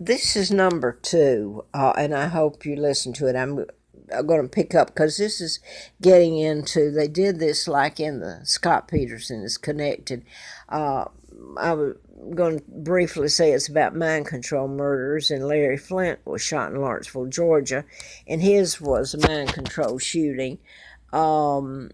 This is number two, and I hope you listen to it. I'm going to pick up because this is getting into. They did this like in the Scott Peterson is connected. Uh, I was going to briefly say it's about mind control murders, and Larry Flint was shot in Lawrenceville, Georgia, and his was a mind control shooting. Um,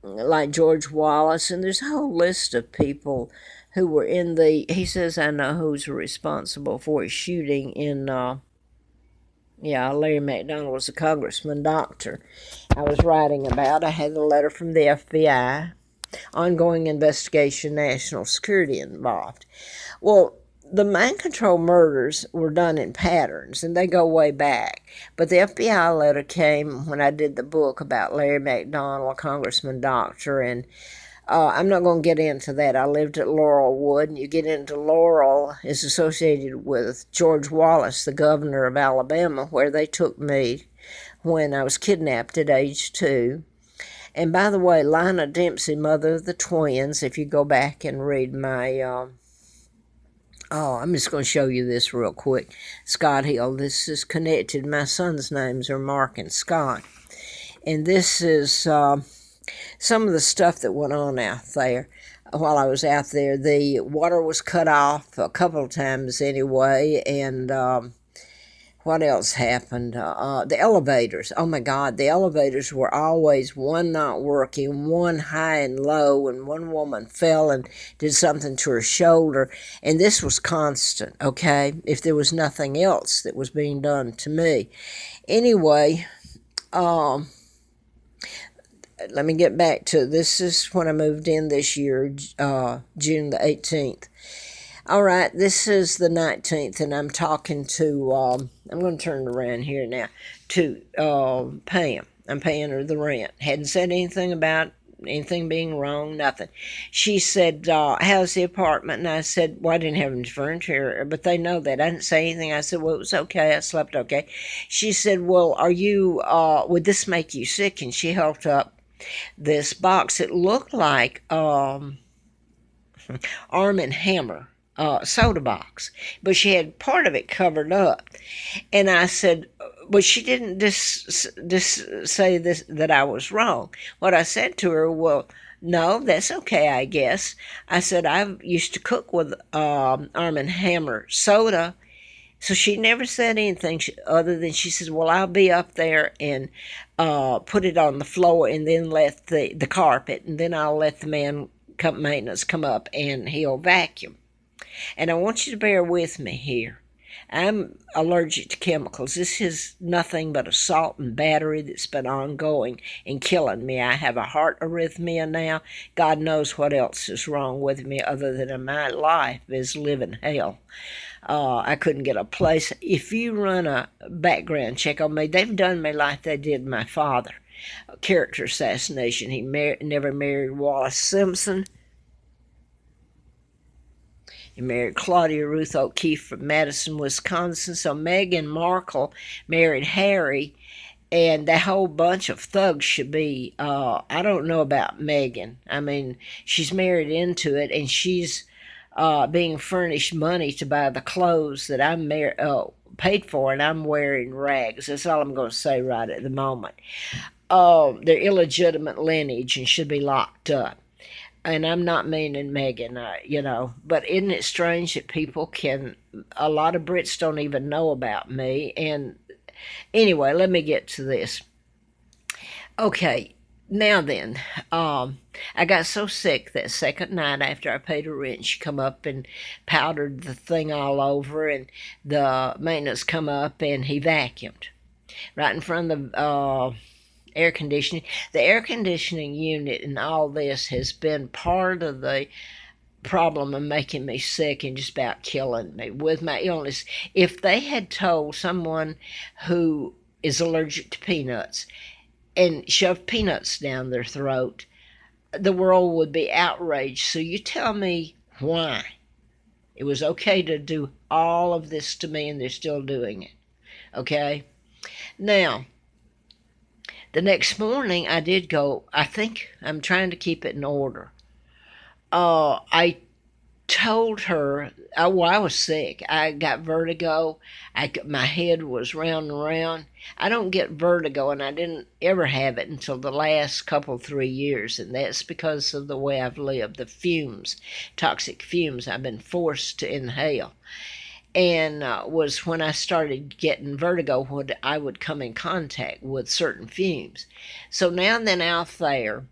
like George Wallace, and there's a whole list of people who were in the. He says, I know who's responsible for his shooting in. Yeah, Larry McDonald was a congressman doctor I was writing about. I had a letter from the FBI, ongoing investigation, national security involved. Well, the mind control murders were done in patterns and they go way back. But the FBI letter came when I did the book about Larry McDonald, Congressman Doctor, and I'm not going to get into that. I lived at Laurelwood, and you get into Laurel is associated with George Wallace, the governor of Alabama, where they took me when I was kidnapped at age 2. And by the way, Lina Dempsey, mother of the twins, if you go back and read my I'm just going to show you this real quick. Scott Hill. This is connected. My son's names are Mark and Scott. And this is some of the stuff that went on out there while I was out there. The water was cut off a couple of times anyway. And what else happened? The elevators. Oh my God, the elevators were always one not working, one high and low, and one woman fell and did something to her shoulder. And this was constant, okay, if there was nothing else that was being done to me. Anyway, um, let me get back to this. Is when I moved in this year, June the 18th. All right, this is the 19th, and I'm talking to, I'm going to turn it around here now, to Pam. I'm paying her the rent. Hadn't said anything about anything being wrong, nothing. She said, how's the apartment? And I said, well, I didn't have any furniture, but they know that. I didn't say anything. I said, well, it was okay. I slept okay. She said, well, are you, would this make you sick? And she held up this box. It looked like Arm& and Hammer soda box, but she had part of it covered up. And I said, but she didn't say this that I was wrong. What I said to her, well, no, that's okay, I guess. I said I used to cook with Arm& and Hammer soda. So she never said anything other than she says, well, I'll be up there and put it on the floor and then let the carpet, and then I'll let the man come maintenance come up and he'll vacuum. And I want you to bear with me here. I'm allergic to chemicals. This is nothing but a salt and battery that's been ongoing and killing me. I have a heart arrhythmia now. God knows what else is wrong with me other than my life is living hell. I couldn't get a place. If you run a background check on me, they've done me like they did my father. Character assassination. He never married Wallace Simpson. He married Claudia Ruth O'Keefe from Madison, Wisconsin. So Meghan Markle married Harry, and that whole bunch of thugs should be. I don't know about Meghan. I mean, she's married into it, and she's being furnished money to buy the clothes that I'm paid for, and I'm wearing rags. That's all I'm going to say right at the moment. They're illegitimate lineage and should be locked up. And I'm not meaning Meghan, but isn't it strange that people can, a lot of Brits don't even know about me. And anyway, let me get to this. Okay, now then, I got so sick that second night after I paid her rent, she come up and powdered the thing all over, and the maintenance come up and he vacuumed right in front of the air conditioning. The air conditioning unit and all this has been part of the problem of making me sick and just about killing me with my illness. If they had told someone who is allergic to peanuts and shoved peanuts down their throat, the world would be outraged. So you tell me why it was okay to do all of this to me and they're still doing it. Okay? Now, the next morning I did go, I think I'm trying to keep it in order. I told her, well, I was sick. I got vertigo. My head was round and round. I don't get vertigo, and I didn't ever have it until the last couple, 3 years, and that's because of the way I've lived. The fumes, toxic fumes, I've been forced to inhale. And was when I started getting vertigo when I would come in contact with certain fumes. So now and then out there,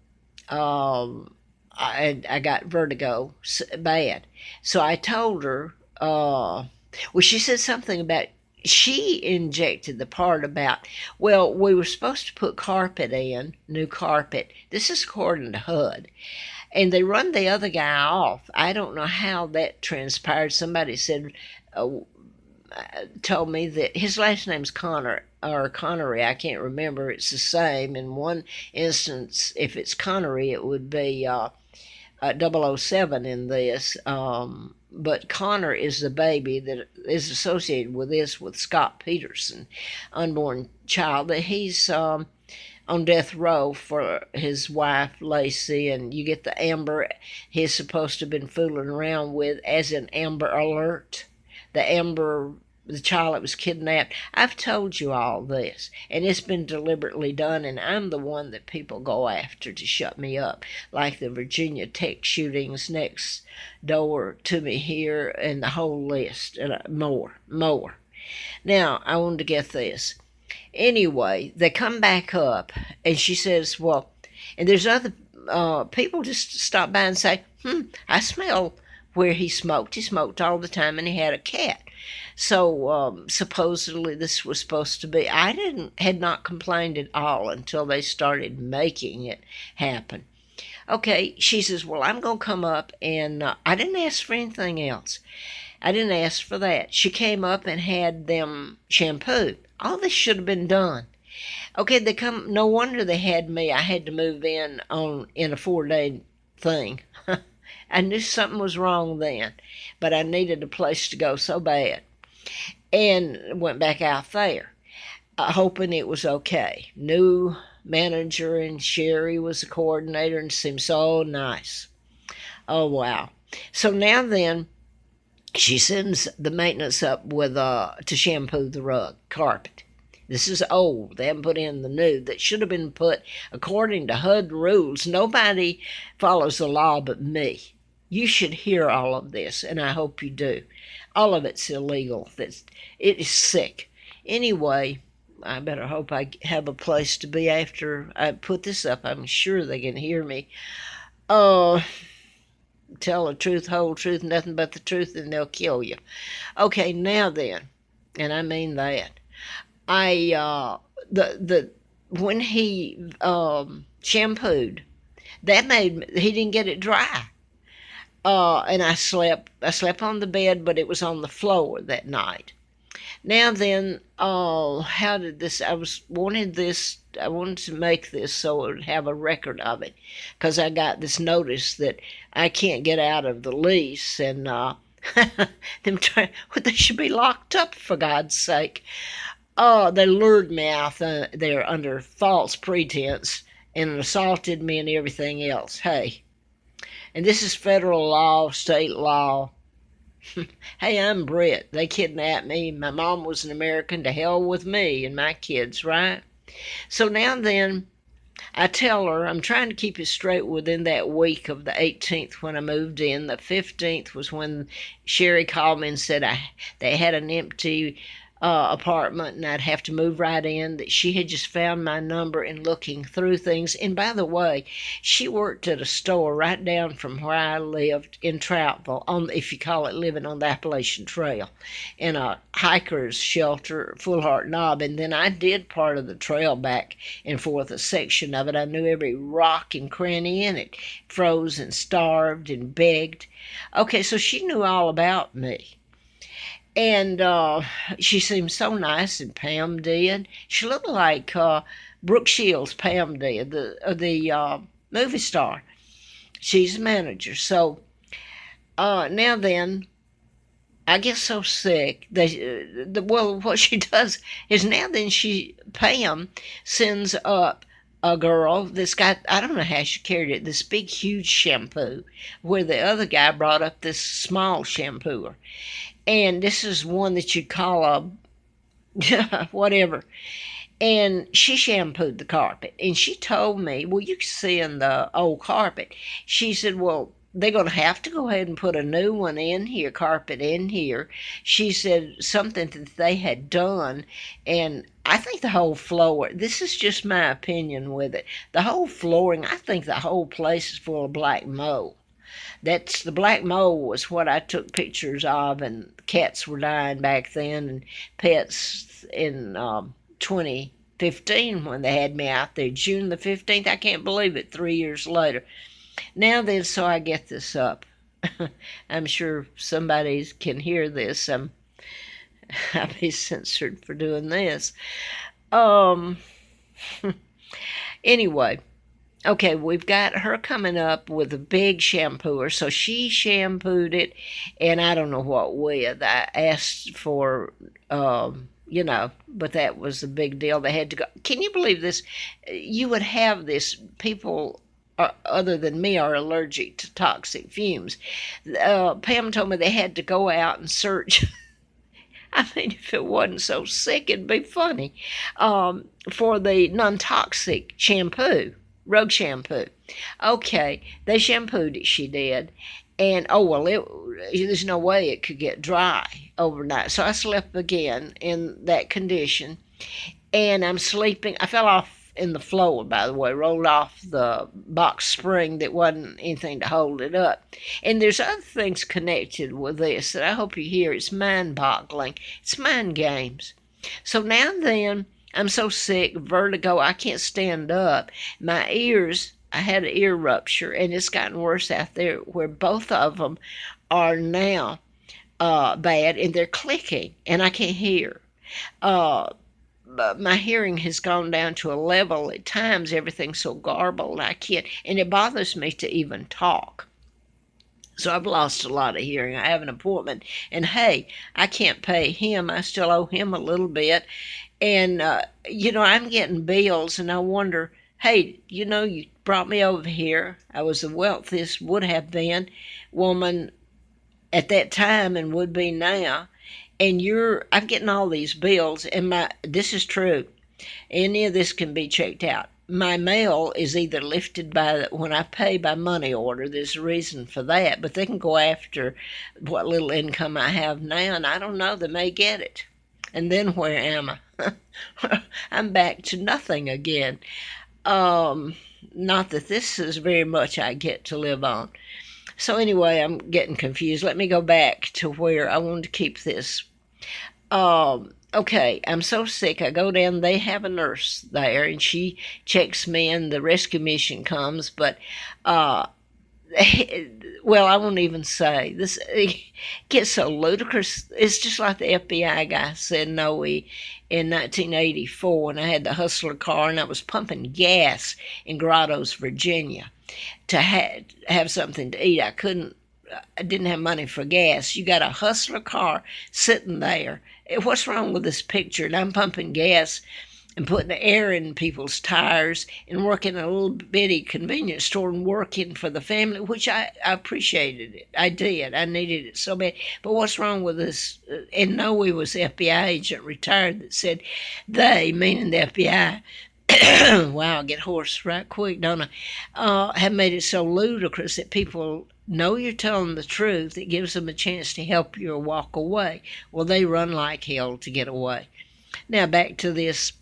I got vertigo bad. So I told her, well, she said something about, she injected the part about, well, we were supposed to put carpet in, new carpet. This is according to HUD. And they run the other guy off. I don't know how that transpired. Somebody said, uh, told me that his last name's Connor or Connery. I can't remember. It's the same. In one instance, if it's Connery, it would be 007 in this. But Connor is the baby that is associated with this with Scott Peterson, unborn child. That he's on death row for his wife Lacey, and you get the Amber he's supposed to have been fooling around with as an Amber Alert. The Amber, the child that was kidnapped. I've told you all this, and it's been deliberately done, and I'm the one that people go after to shut me up, like the Virginia Tech shootings next door to me here, and the whole list, and more. Now, I wanted to get this. Anyway, they come back up, and she says, well, and there's other people just stop by and say, I smell where he smoked. He smoked all the time, and he had a cat. So supposedly this was supposed to be. Had not complained at all until they started making it happen. Okay, she says, well, I'm going to come up, and I didn't ask for anything else. I didn't ask for that. She came up and had them shampooed. All this should have been done. Okay, they come. No wonder they had me. I had to move in a 4-day thing. I knew something was wrong then, but I needed a place to go so bad, and went back out there, hoping it was okay. New manager, and Sherry was the coordinator, and seemed so nice. Oh wow! So now then, she sends the maintenance up with to shampoo the rug carpet. This is old. They haven't put in the new that should have been put according to HUD rules. Nobody follows the law but me. You should hear all of this, and I hope you do. All of it's illegal. It is sick. Anyway, I better hope I have a place to be after I put this up. I'm sure they can hear me. Oh, tell the truth, whole truth, nothing but the truth, and they'll kill you. Okay, now then, and I mean that. When he shampooed, that made he didn't get it dry. And I slept on the bed, but it was on the floor that night. Now then, how did this? I wanted to make this so it would have a record of it, because I got this notice that I can't get out of the lease, and they should be locked up for God's sake. They lured me out there under false pretense and assaulted me and everything else. Hey, and this is federal law, state law. Hey, I'm Brit. They kidnapped me. My mom was an American. To hell with me and my kids, right? So now then, I tell her I'm trying to keep it straight within that week of the 18th when I moved in. The 15th was when Sherry called me and said they had an empty apartment and I'd have to move right in, that she had just found my number and looking through things. And by the way, she worked at a store right down from where I lived in Troutville, if you call it living on the Appalachian Trail, in a hiker's shelter, Full Heart Knob. And then I did part of the trail back and forth, a section of it. I knew every rock and cranny in it, froze and starved and begged. Okay, so she knew all about me. And she seemed so nice, and Pam did. She looked like Brooke Shields, Pam did, the movie star. She's a manager. So now then, I get so sick. What she does is now then Pam sends up a girl that's got, I don't know how she carried it, this big, huge shampoo, where the other guy brought up this small shampooer. And this is one that you'd call a whatever. And she shampooed the carpet. And she told me, well, you can see in the old carpet. She said, well, they're going to have to go ahead and put a new one in here, carpet in here. She said something that they had done. And I think the whole floor, this is just my opinion with it. The whole flooring, I think the whole place is full of black mold. That's the black mold was what I took pictures of, and cats were dying back then, and pets in 2015 when they had me out there, June the 15th. I can't believe it, 3 years later. Now then, so I get this up. I'm sure somebody can hear this. I'll be censored for doing this. Um. Anyway, okay, we've got her coming up with a big shampooer. So she shampooed it, and I don't know what with. I asked for, but that was a big deal. They had to go. Can you believe this? You would have this. People other than me are allergic to toxic fumes. Pam told me they had to go out and search. I mean, if it wasn't so sick, it'd be funny. For the non-toxic shampoo, rug shampoo. Okay, they shampooed it, she did. And, oh, well, there's no way it could get dry overnight. So I slept again in that condition. And I'm sleeping. I fell off in the floor, by the way, rolled off the box spring that wasn't anything to hold it up. And there's other things connected with this that I hope you hear. It's mind-boggling. It's mind games. So now and then, I'm so sick, vertigo, I can't stand up. My ears, I had an ear rupture, and it's gotten worse out there where both of them are now bad, and they're clicking, and I can't hear. But my hearing has gone down to a level at times, everything's so garbled, I can't, and it bothers me to even talk. So I've lost a lot of hearing. I have an appointment, and hey, I can't pay him. I still owe him a little bit. And, I'm getting bills, and I wonder, hey, you brought me over here. I was the wealthiest, would have been, woman at that time and would be now. And I'm getting all these bills, and this is true. Any of this can be checked out. My mail is either lifted when I pay by money order. There's a reason for that, but they can go after what little income I have now, and I don't know, they may get it. And then where am I? I'm back to nothing again. Not that this is very much I get to live on. So anyway, I'm getting confused. Let me go back to where I wanted to keep this. Okay, I'm so sick. I go down. They have a nurse there, and she checks me, and the rescue mission comes. But, well, I won't even say. This it gets so ludicrous. It's just like the FBI guy said, Noe, in 1984 when I had the Hustler car, and I was pumping gas in Grottoes, Virginia, to have something to eat. I didn't have money for gas. You got a Hustler car sitting there. What's wrong with this picture? And I'm pumping gas and putting air in people's tires and working at a little bitty convenience store and working for the family, which I appreciated it. I did. I needed it so bad. But what's wrong with this? And Noe was the FBI agent retired that said they, meaning the FBI, wow, I get hoarse right quick, don't I? Have made it so ludicrous that people know you're telling the truth. It gives them a chance to help you or walk away. Well, they run like hell to get away. Now back to this,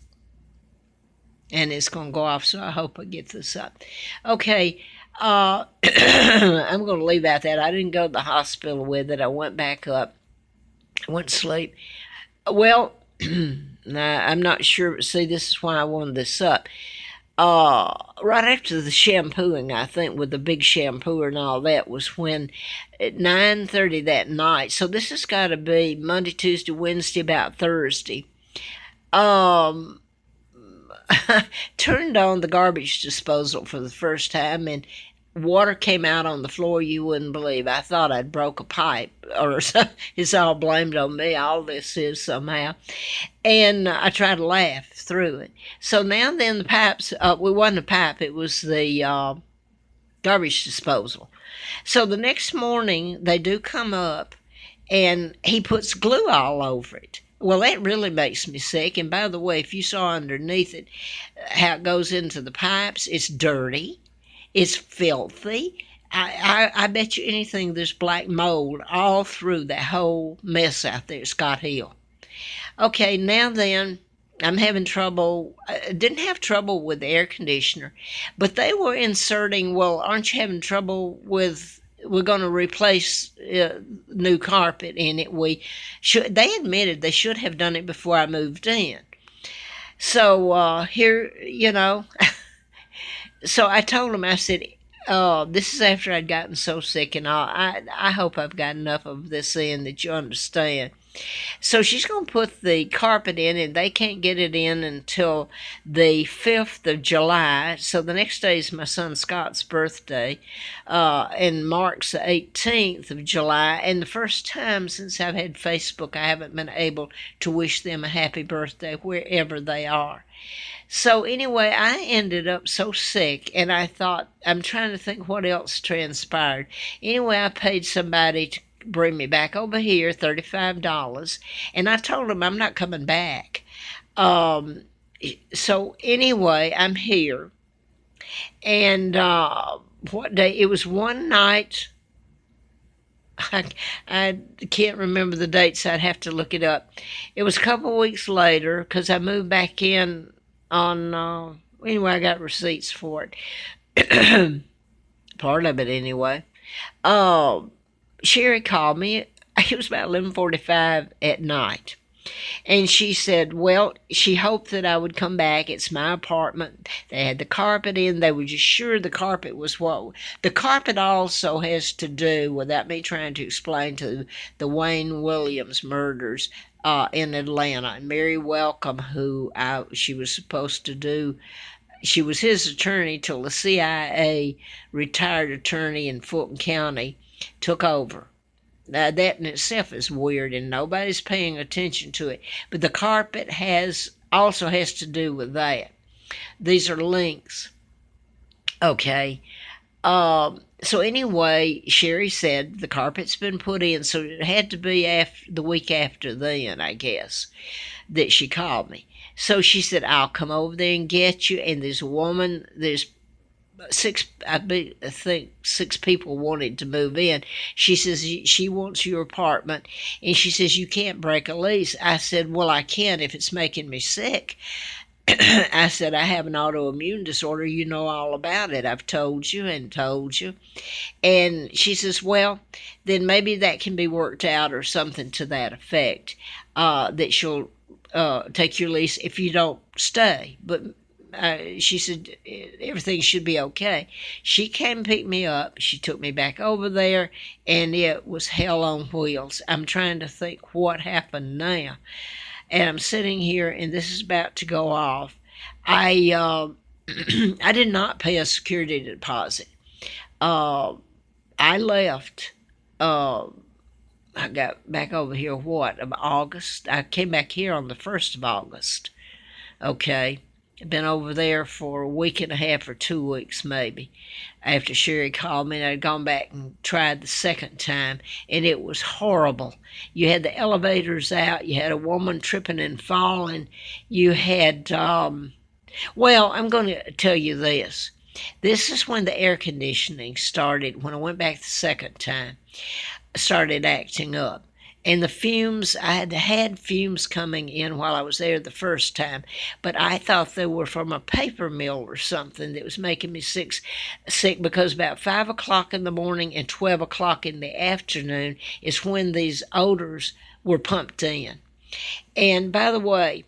and it's going to go off, so I hope I get this up. Okay, I'm going to leave out that. I didn't go to the hospital with it. I went back up, went to sleep. Well, I'm not sure. See, this is why I wanted this up. Right after the shampooing, I think, with the big shampooer and all that, was when at 9:30 that night. So this has got to be Monday, Tuesday, Wednesday, about Thursday. Turned on the garbage disposal for the first time, and water came out on the floor you wouldn't believe. I thought I'd broke a pipe or something. It's all blamed on me. All this is somehow. And I tried to laugh through it. So now and then the pipes, it wasn't a pipe, it was the garbage disposal. So the next morning they do come up and he puts glue all over it. Well, that really makes me sick. And by the way, if you saw underneath it how it goes into the pipes, it's dirty, it's filthy. I bet you anything there's black mold all through that whole mess out there at Scott Hill. Okay, now then, I'm having trouble. I didn't have trouble with the air conditioner, but they were inserting, well, aren't you having trouble with, we're going to replace new carpet in it. We should, they admitted they should have done it before I moved in. So here, so I told them, I said, this is after I'd gotten so sick and all. I hope I've got enough of this in that you understand. So she's going to put the carpet in, and they can't get it in until the 5th of July. So the next day is my son Scott's birthday, and marks the 18th of July. And the first time since I've had Facebook, I haven't been able to wish them a happy birthday wherever they are. So anyway, I ended up so sick, and I thought, I'm trying to think what else transpired. Anyway, I paid somebody to bring me back over here, $35, and I told him I'm not coming back. So anyway, I'm here, and what day? It was one night. I can't remember the dates. I'd have to look it up. It was a couple of weeks later because I moved back in on. Anyway, I got receipts for it. Part of it, anyway. Sherry called me. It was about 11:45 at night. And she said, well, she hoped that I would come back. It's my apartment. They had the carpet in. They were just sure the carpet was what. The carpet also has to do, without me trying to explain, to the Wayne Williams murders in Atlanta. And Mary Welcome, who she was supposed to do, she was his attorney till the CIA retired attorney in Fulton County took over. Now, that in itself is weird, and nobody's paying attention to it. But the carpet also has to do with that. These are links. Okay. So anyway, Sherry said the carpet's been put in, so it had to be the week after then, I guess, that she called me. So she said, I'll come over there and get you. And there's I think six people wanted to move in. She says she wants your apartment, and she says you can't break a lease. I said, well, I can if it's making me sick. I said, I have an autoimmune disorder. You know all about it. I've told you and told you. And she says, well, then maybe that can be worked out or something to that effect, that she'll take your lease if you don't stay. But she said everything should be okay. She came and picked me up. She took me back over there, and it was hell on wheels. I'm trying to think what happened now. And I'm sitting here, and this is about to go off. I I did not pay a security deposit. I left. I got back over here, of August? I came back here on the 1st of August. Okay. Been over there for a week and a half or 2 weeks maybe. After Sherry called me, and I'd gone back and tried the second time, and it was horrible. You had the elevators out. You had a woman tripping and falling. You had, well, I'm going to tell you this. This is when the air conditioning started, when I went back the second time, started acting up. And the fumes, I had fumes coming in while I was there the first time, but I thought they were from a paper mill or something that was making me sick because about 5 o'clock in the morning and 12 o'clock in the afternoon is when these odors were pumped in. And by the way,